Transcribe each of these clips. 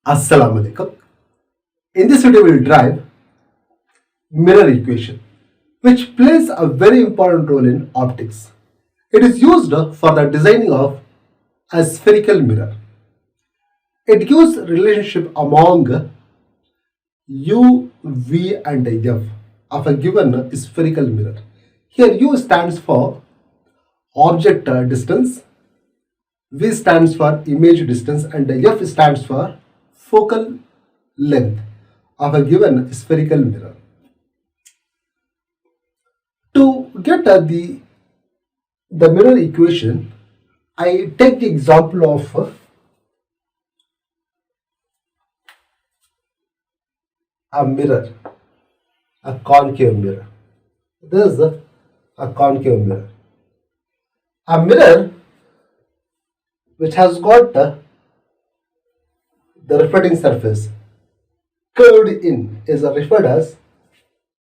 Assalamu alaikum. In this video, we will derive mirror equation, which plays a very important role in optics. It is used for the designing of a spherical mirror. It gives relationship among U, V and F of a given spherical mirror. Here U stands for object distance, V stands for image distance and F stands for focal length of a given spherical mirror. To get the mirror equation, I take the example of a mirror, a concave mirror. This is a concave mirror. A mirror which has got the reflecting surface curved in is referred as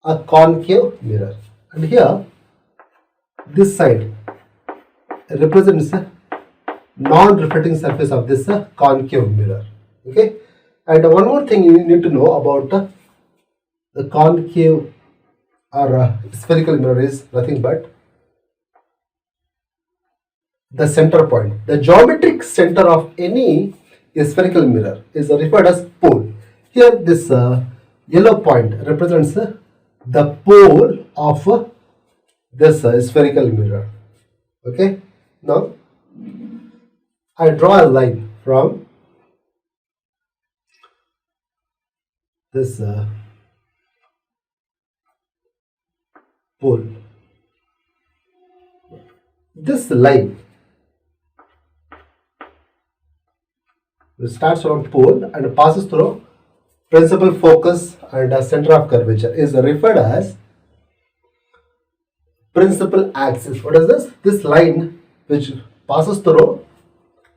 a concave mirror. And here, this side represents a non-reflecting surface of this concave mirror. Okay, and one more thing you need to know about the concave or spherical mirror is nothing but the center point. The geometric center of any spherical mirror is referred as pole. Here, this yellow point represents the pole of this spherical mirror. Okay, now I draw a line from this pole. This line starts from pole and passes through principal focus and a center of curvature is referred as principal axis. What is this? This line which passes through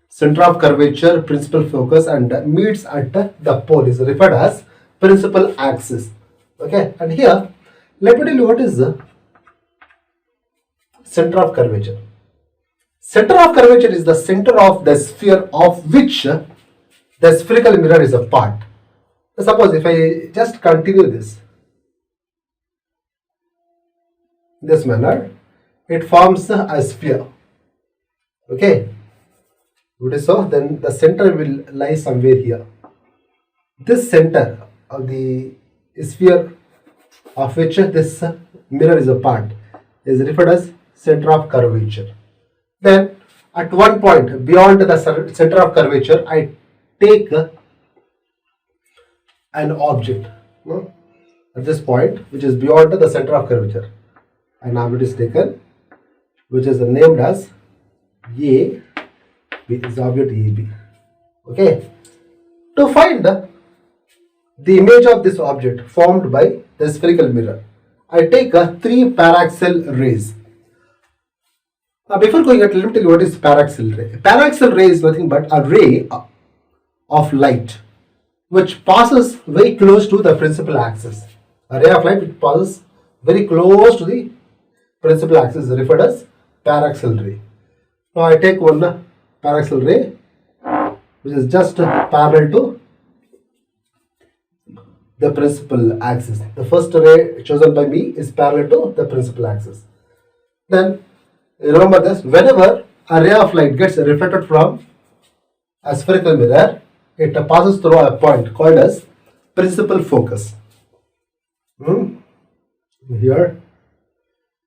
center of curvature, principal focus and meets at the pole is referred as principal axis. Okay, and here let me tell you what is the center of curvature. Center of curvature is the center of the sphere of which the spherical mirror is a part. Suppose if I just continue this in this manner, it forms a sphere. Okay, it is so. Then the center will lie somewhere here. This center of the sphere of which this mirror is a part is referred as center of curvature. Then at one point beyond the center of curvature, I take an object at this point which is beyond the center of curvature. An object is taken which is named as A, is object AB. Okay, to find the image of this object formed by the spherical mirror, I take three paraxial rays. Now before going at, let me tell you what is paraxial ray. Paraxial ray is nothing but a ray of light which passes very close to the principal axis. A ray of light which passes very close to the principal axis is referred as paraxial ray. Now I take one paraxial ray which is just parallel to the principal axis. The first ray chosen by me is parallel to the principal axis. Then remember this, whenever a ray of light gets reflected from a spherical mirror, it passes through a point called as principal focus. Here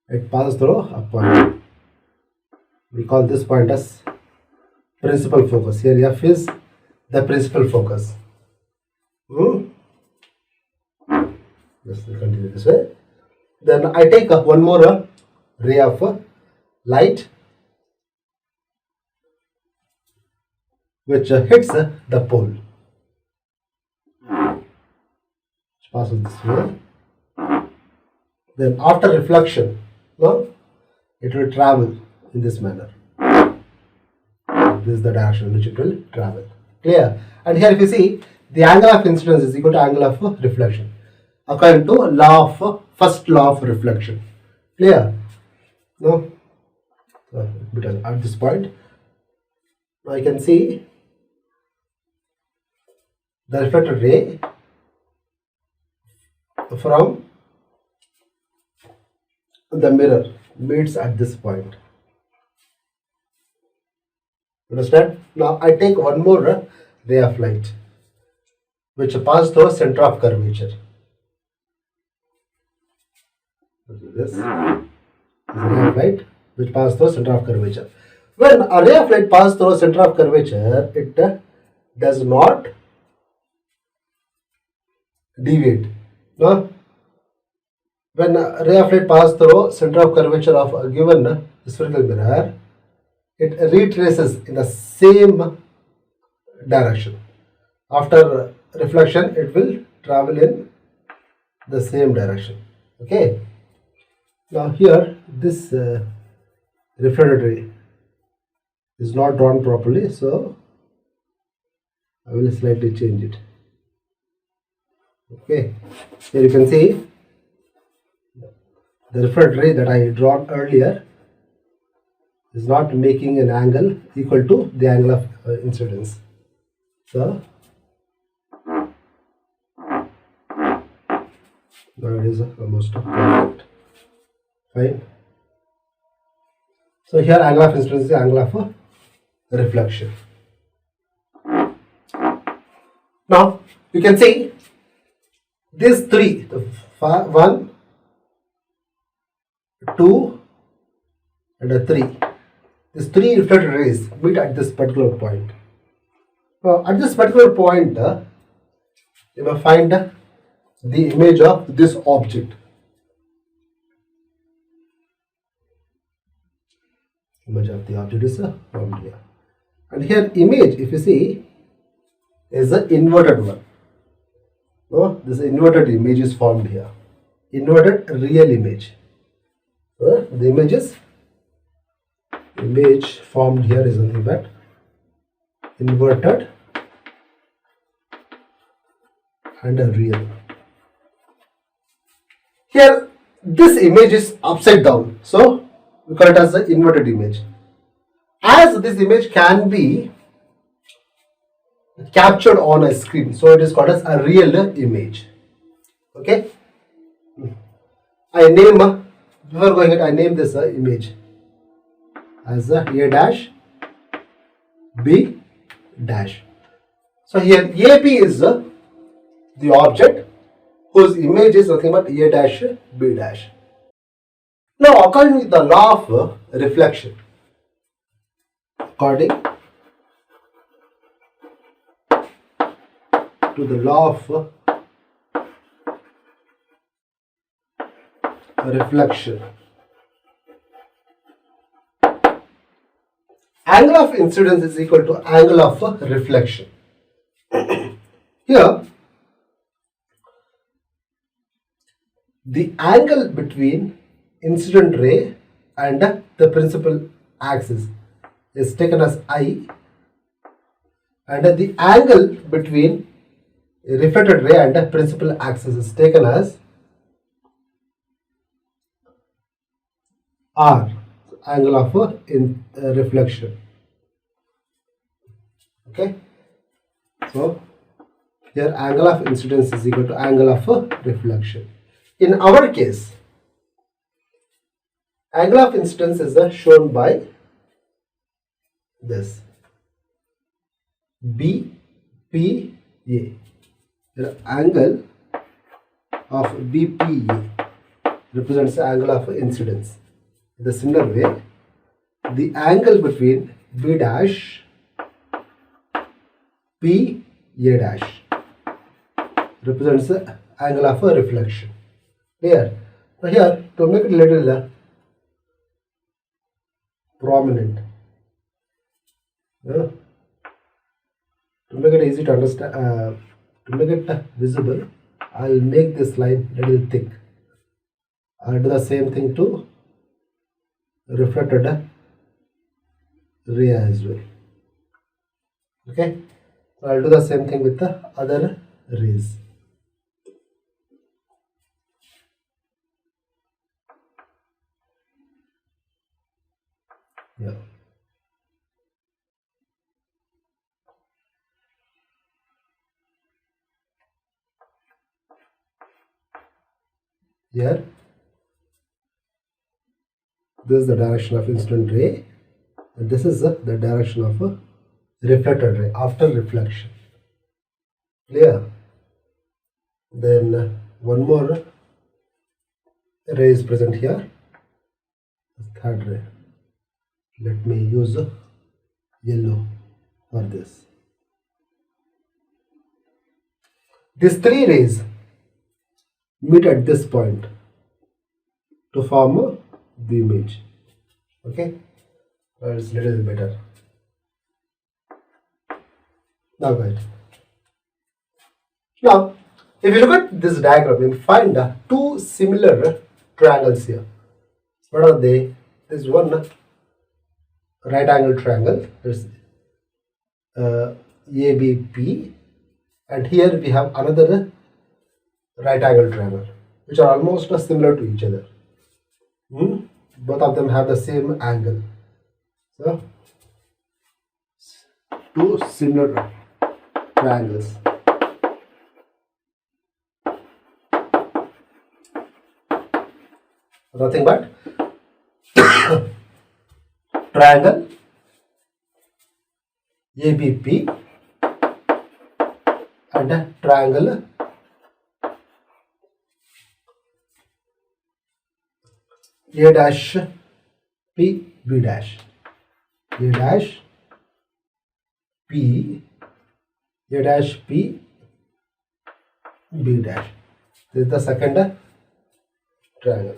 it passes through a point. We call this point as principal focus. Here F is the principal focus. Let's continue this way. Then I take one more ray of light which hits the pole, which passes this way. Then after reflection, it will travel in this manner. This is the direction in which it will travel. Clear? And here if you see, the angle of incidence is equal to angle of reflection according to first law of reflection. Clear? No? At this point, I can see the reflected ray from the mirror meets at this point. Understand? Now I take one more ray of light which pass through center of curvature. This is a ray of light which pass through center of curvature. When a ray of light passes through center of curvature, it does not deviate. No? When a ray of light passes through center of curvature of a given spherical mirror, it retraces in the same direction. After reflection, it will travel in the same direction. Okay. Now here this reflected ray is not drawn properly, so I will slightly change it. Okay. Here you can see the reflected ray that I drawn earlier is not making an angle equal to the angle of incidence. So now it is almost perfect. Fine. So here angle of incidence is the angle of reflection. Now you can see these three, 1, 2 and 3. These three reflected rays meet at this particular point. Now at this particular point, you will find the image of this object. Image of the object is formed here. And here image, if you see, is the inverted one. So this inverted image is formed here. Inverted real image. So the image formed here is nothing but inverted and a real. Here this image is upside down, so we call it as the inverted image. As this image can be captured on a screen, so it is called as a real image. Okay. I name before going ahead, I name this image as a dash B dash. So here AB is the object whose image is nothing but A dash B dash. Now according to the law of reflection, according to the law of reflection, angle of incidence is equal to angle of reflection. Here the angle between incident ray and the principal axis is taken as I, and the angle between reflected ray and the principal axis is taken as R, angle of reflection. Okay, so here angle of incidence is equal to angle of reflection. In our case, angle of incidence is shown by this BPA. The angle of BPA represents the angle of incidence. In the similar way, the angle between B dash PA dash represents the angle of reflection. Here, so here to make it a little prominent, to make it easy to understand, to make it visible, I will make this line little thick. I will do the same thing to reflected ray as well. Okay, so I will do the same thing with the other rays. Yeah. Here, this is the direction of incident ray, and this is the direction of a reflected ray after reflection. Clear? Then one more ray is present here, the third ray. Let me use yellow for this. These three rays meet at this point to form the image. Okay, it's a little better. Now, guys. Now, if you look at this diagram, you find two similar triangles here. What are they? This one right angle triangle. There's ABP, and here we have another right angle triangle, which are almost similar to each other. Both of them have the same angle. So, two similar triangles. Nothing but triangle ABP and triangle A dash P B dash. A dash P A dash P B dash. This is the second triangle.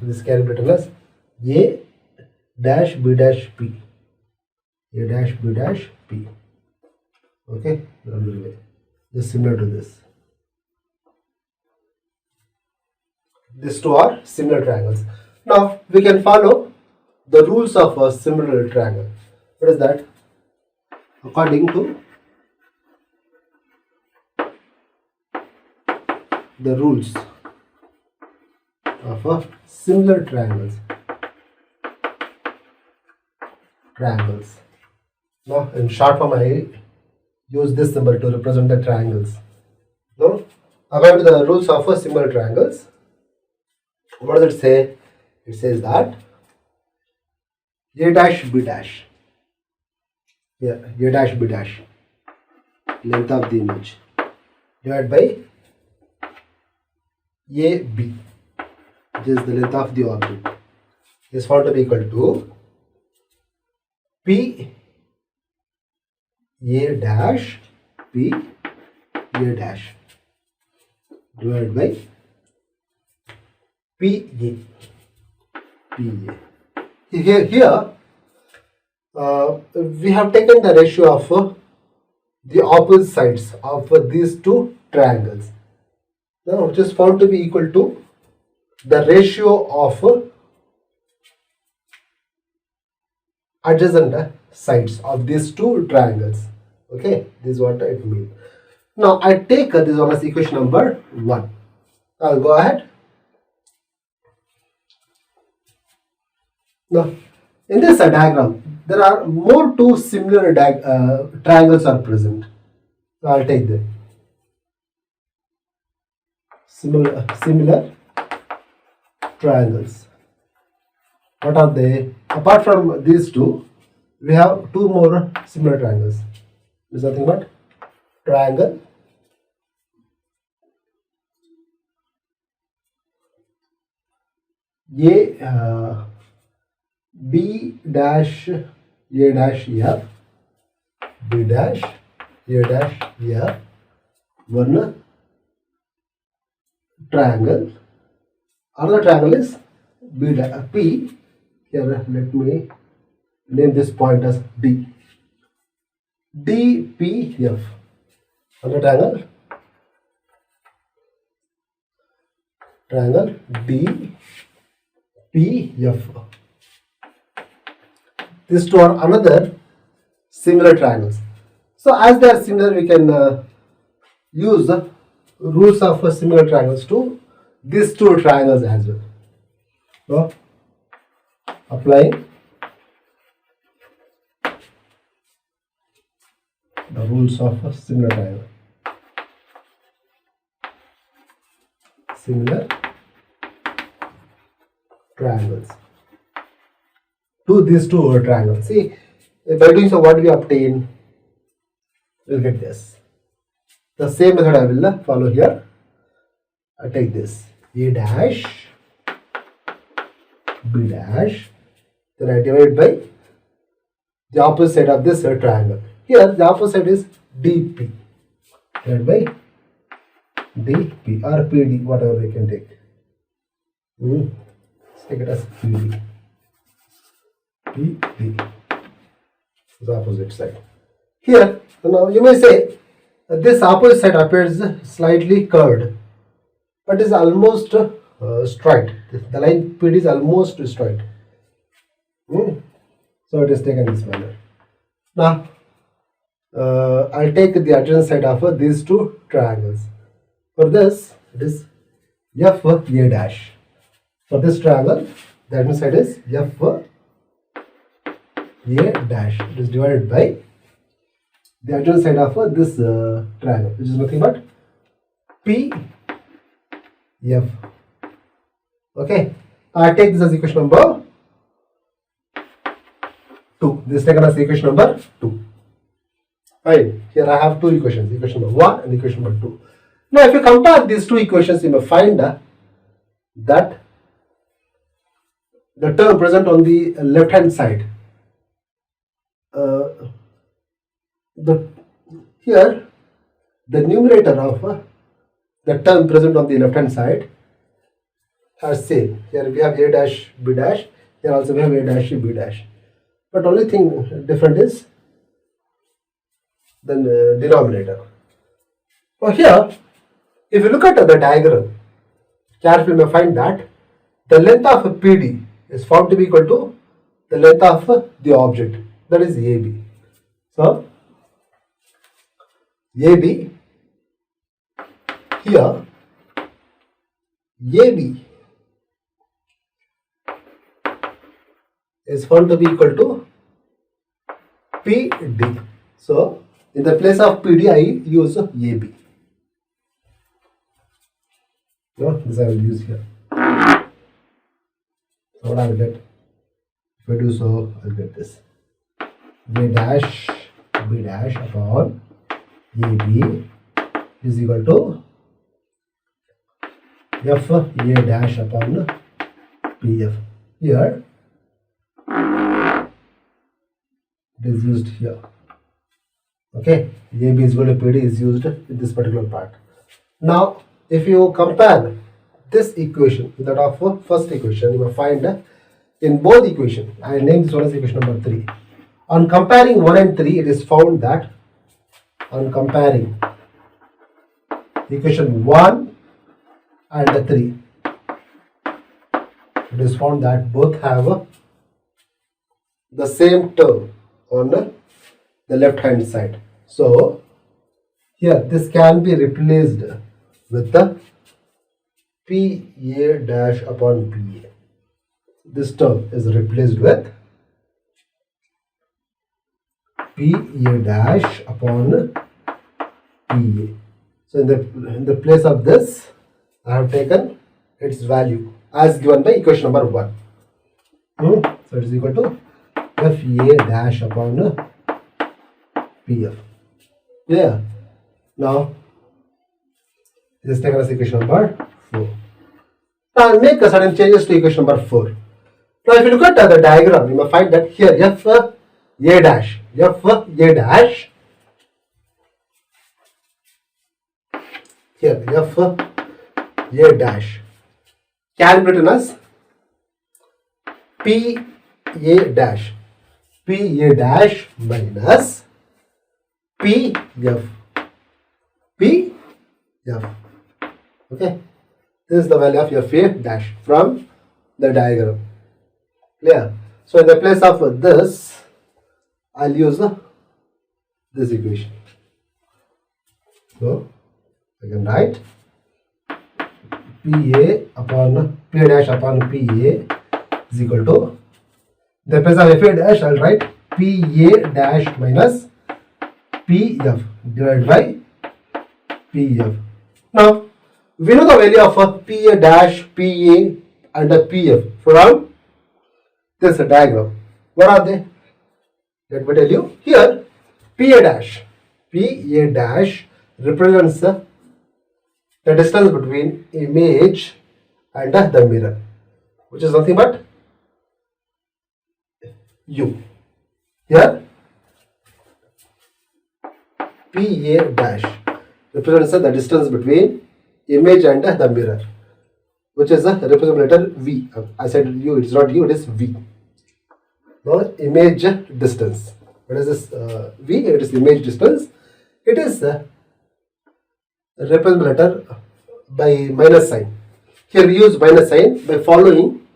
This can be written as A dash B dash P. A dash B dash P. Okay, this is similar to this. These two are similar triangles. Now we can follow the rules of a similar triangle. What is that? According to the rules of a similar triangles. Now in short form I use this symbol to represent the triangles. Now according to the rules of a similar triangles, what does it say? It says that A dash B dash, A dash B dash, length of the image, divided by AB, which is the length of the object, is found to be equal to P A dash P A dash divided by PA. Here we have taken the ratio of the opposite sides of these two triangles, now, which is found to be equal to the ratio of adjacent sides of these two triangles. Okay, this is what it means. Now I take this one as equation number 1. I'll go ahead. Now, in this diagram, there are more two similar triangles are present. So I'll take them. Similar triangles. What are they? Apart from these two, we have two more similar triangles. This is nothing but triangle B dash A dash F, B dash A dash F, one triangle. Another triangle is P. Here, let me name this point as D. DPF. Another triangle DPF. These two are another similar triangles. So as they are similar, we can use the rules of similar triangles to these two triangles as well. So applying the rules of a similar triangle. similar triangles. To these two triangles. See, by doing so, what we obtain? We'll get this. The same method I will follow here. I take this A dash, B dash, then I divide by the opposite side of this triangle. Here the opposite is DP. Divided by DP or PD, whatever we can take. Let's take it as PD. PD is the opposite side. Here, now you may say this opposite side appears slightly curved, but is almost straight. The line PD is almost straight. So it is taken this manner. Now I'll take the adjacent side of these two triangles. For this, it is F A dash. For this triangle, the adjacent side is F A dash. It is divided by the adjacent side of this triangle, which is nothing but P F. Okay, I take this as equation number 2. This is taken as equation number 2. Fine. Here I have two equations, equation number 1 and equation number 2. Now, if you compare these two equations, you may find that the term present on the left hand side, here the numerator of the term present on the left hand side are same. Here we have A dash B dash. Here also we have A dash B dash. But only thing different is the denominator. Now here, if you look at the diagram carefully, you may find that the length of PD is found to be equal to the length of the object, that is AB. So AB, here AB is found to be equal to PD. So in the place of PD, I use AB. No, this I will use here. So what I will get? If I do so, I will get this. A dash B dash upon AB is equal to F A dash upon PF. Here it is used here. Okay, AB is equal to PD is used in this particular part. Now, if you compare this equation with that of first equation, you will find in both equations, I name this one as equation number 3. On comparing 1 and 3, it is found that on comparing equation 1 and 3, it is found that both have the same term on the left hand side. So here this can be replaced with the PA dash upon PA. This term is replaced with PA dash upon PA. So in the place of this, I have taken its value as given by equation number 1. So it is equal to FA dash upon PF. Yeah. Now this is taken as equation number 4. Now I'll make certain changes to equation number 4. Now if you look at the diagram, you may find that here F A dash, here F A dash can be written as P A dash minus P F. Okay, this is the value of FA dash from the diagram. Clear? So in the place of this, I'll use this equation. So I can write P dash upon PA is equal to, in the place of FA dash, I'll write PA dash minus PF divided by PF. Now We know the value of a PA dash, PA and a PF from this diagram. What are they? Let me tell you. Here, PA dash represents the distance between image and the mirror, which is nothing but U. Here, PA dash represents the distance between image and the mirror, which is the represent letter V. I said U, it's not U, it is V. Now, image distance. What is this V? It is image distance. It is represent letter by minus sign. Here we use minus sign by following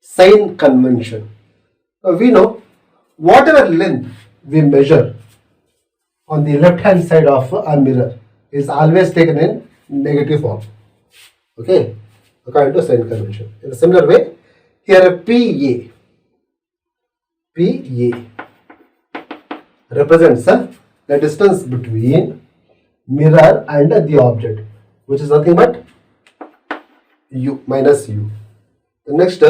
sign convention. We know whatever length we measure on the left hand side of a mirror is always taken in negative form. Okay, according to sign convention. In a similar way, here a PA represents the distance between mirror and the object, which is nothing but U minus U. The next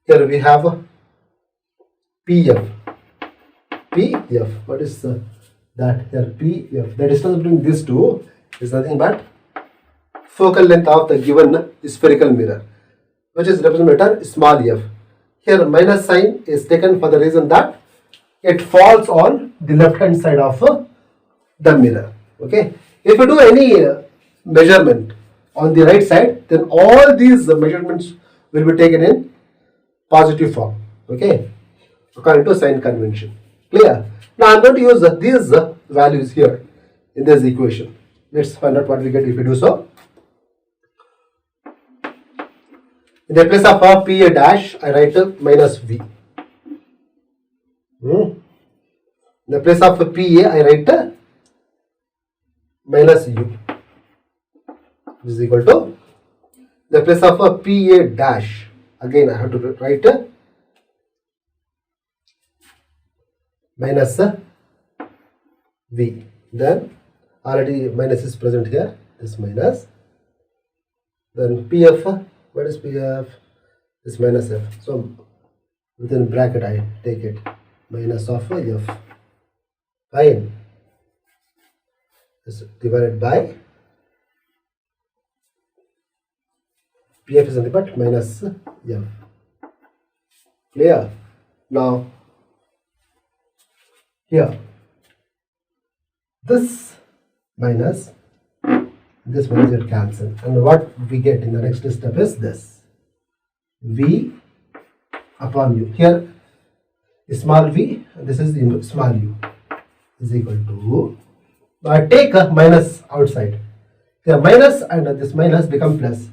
here we have PF. What is that? Here PF. The distance between these two is nothing but focal length of the given spherical mirror, which is represented small f. Here minus sign is taken for the reason that it falls on the left hand side of the mirror. Okay. If you do any measurement on the right side, then all these measurements will be taken in positive form. Okay. According to sign convention. Clear? Now I am going to use these values here in this equation. Let's find out what we get if we do so. In the place of PA dash, I write minus V. In the place of PA, I write minus U. This is equal to the place of PA dash. Again, I have to write minus V. Then already minus is present here. This minus. Then PF. What is PF? Is minus F. So within bracket I take it minus of F. Fine. Is divided by PF is nothing but minus F. Clear? Now here this minus get cancelled, and what we get in the next step is this V upon U. Here small v, this is small u, is equal to, now I take a minus outside. Here minus and this minus become plus.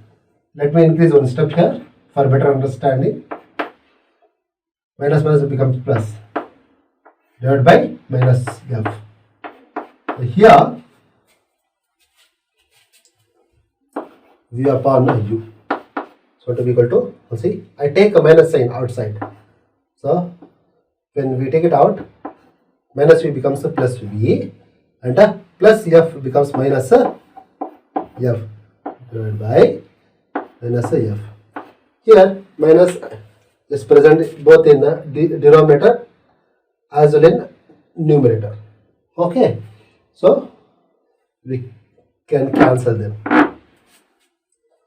Let me increase one step here for better understanding. Minus minus becomes plus, divided by minus f. So here v upon u. So to be equal to, see, I take a minus sign outside. So when we take it out, minus v becomes a plus v, and a plus f becomes minus a f, divided by minus a f. Here minus is present both in the denominator as well in numerator. Okay, so we can cancel them.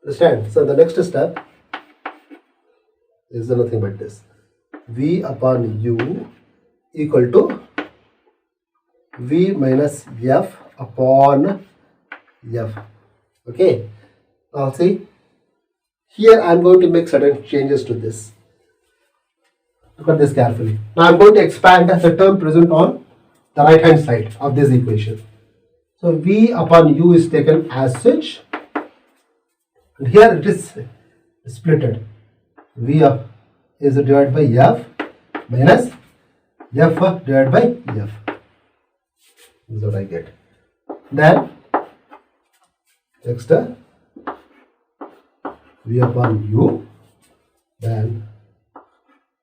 Understand? So the next step is nothing but this v upon u equal to v minus f upon f. Okay, now see, here I am going to make certain changes to this. Look at this carefully. Now I am going to expand the term present on the right hand side of this equation. So v upon u is taken as such, and here it is splitted. V is divided by f minus f divided by f. This is what I get. Then next v upon u, then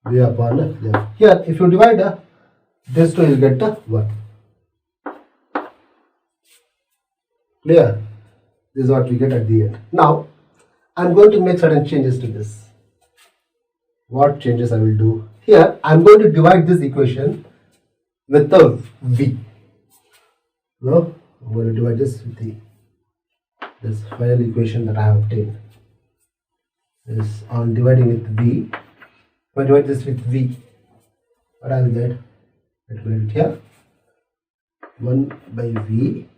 v upon f. Here if you divide this two, you will get 1. Clear? This is what we get at the end. Now, I'm going to make certain changes to this. What changes I will do? Here, I'm going to divide this equation with the V. No, I'm going to divide this with this final equation that I have obtained. Is on dividing with V. If I divide this with V, what I will get? Let me write it here. 1 by V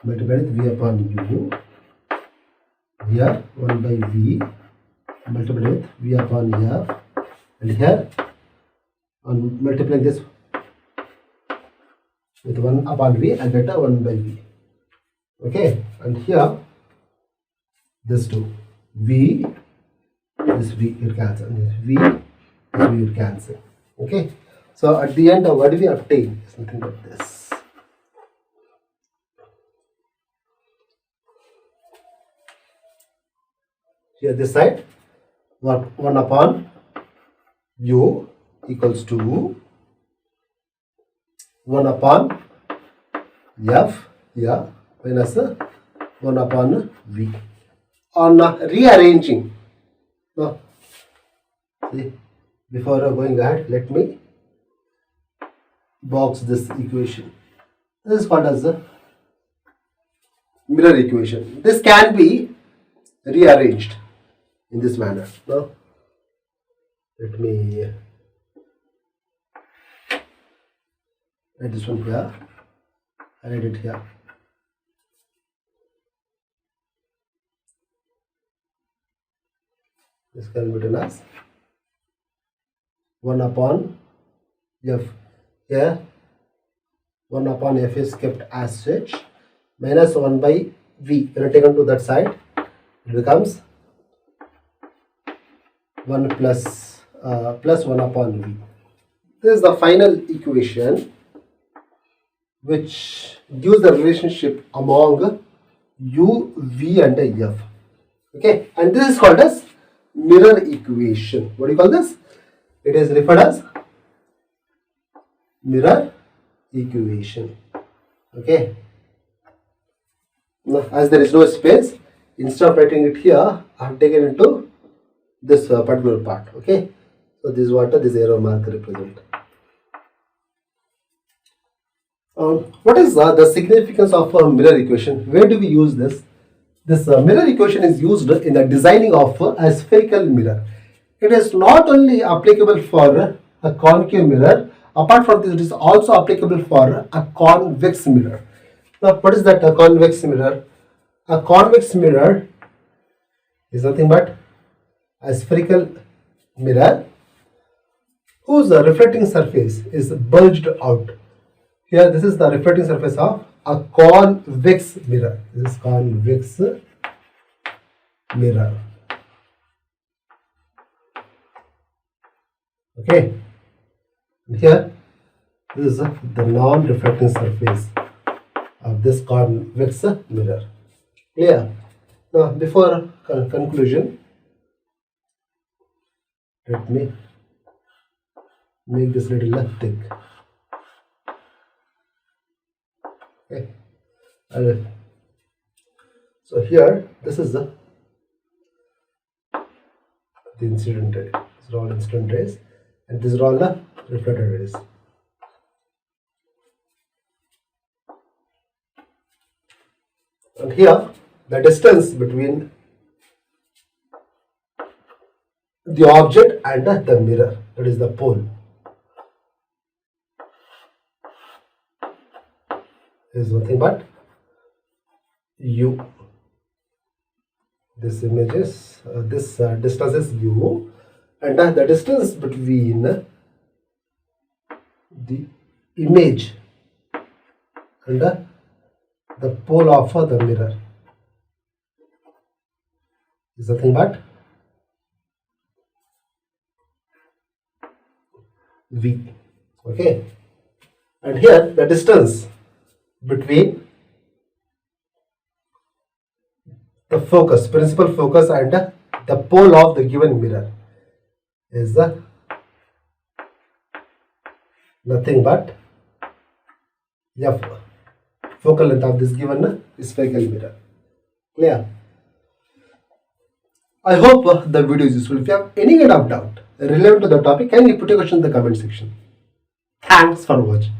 multiplied with V upon U. Here 1 by V multiplied with V upon F, and here on multiplying this with 1 upon V, I get a 1 by V. Okay, and here this 2 V, this V will cancel, and this V will cancel. Okay, so at the end, what do we obtain? Something like this. Here this side, 1 upon U equals to 1 upon F here minus 1 upon V. On rearranging, now, see, before going ahead, let me box this equation. This is called as the mirror equation. This can be rearranged in this manner. Now, let me write this one here. I write it here. This can be written as 1 upon F. Here 1 upon F is kept as such, minus 1 by V. When taken to that side, it becomes 1 plus 1 upon V. This is the final equation which gives the relationship among U, V and F. Okay, and this is called as mirror equation. What do you call this? It is referred as mirror equation. Okay. Now, as there is no space, instead of writing it here, I have taken into this particular part. Okay. So this is what this arrow mark represents. What is the significance of a mirror equation? Where do we use this? This mirror equation is used in the designing of a spherical mirror. It is not only applicable for a concave mirror. Apart from this, it is also applicable for a convex mirror. Now, what is that, a convex mirror? A convex mirror is nothing but a spherical mirror whose reflecting surface is bulged out. Here, this is the reflecting surface of a convex mirror. This is convex mirror. Okay. Here, this is the non-reflecting surface of this convex mirror. Clear? Now, before conclusion, let me make this little thick. Okay. So here, this is the incident ray. These are all incident rays, and these are all the reflected rays. And here, the distance between the object and the mirror, that is the pole, is nothing but U. This image is this distance is U, and the distance between the image and the pole of the mirror is nothing but V. Okay, and here the distance between the focus, principal focus, and the pole of the given mirror is nothing but F, focal length of this given spherical mirror. Clear? I hope the video is useful. If you have any kind of doubt relevant to the topic, kindly put your question in the comment section. Thanks for watching.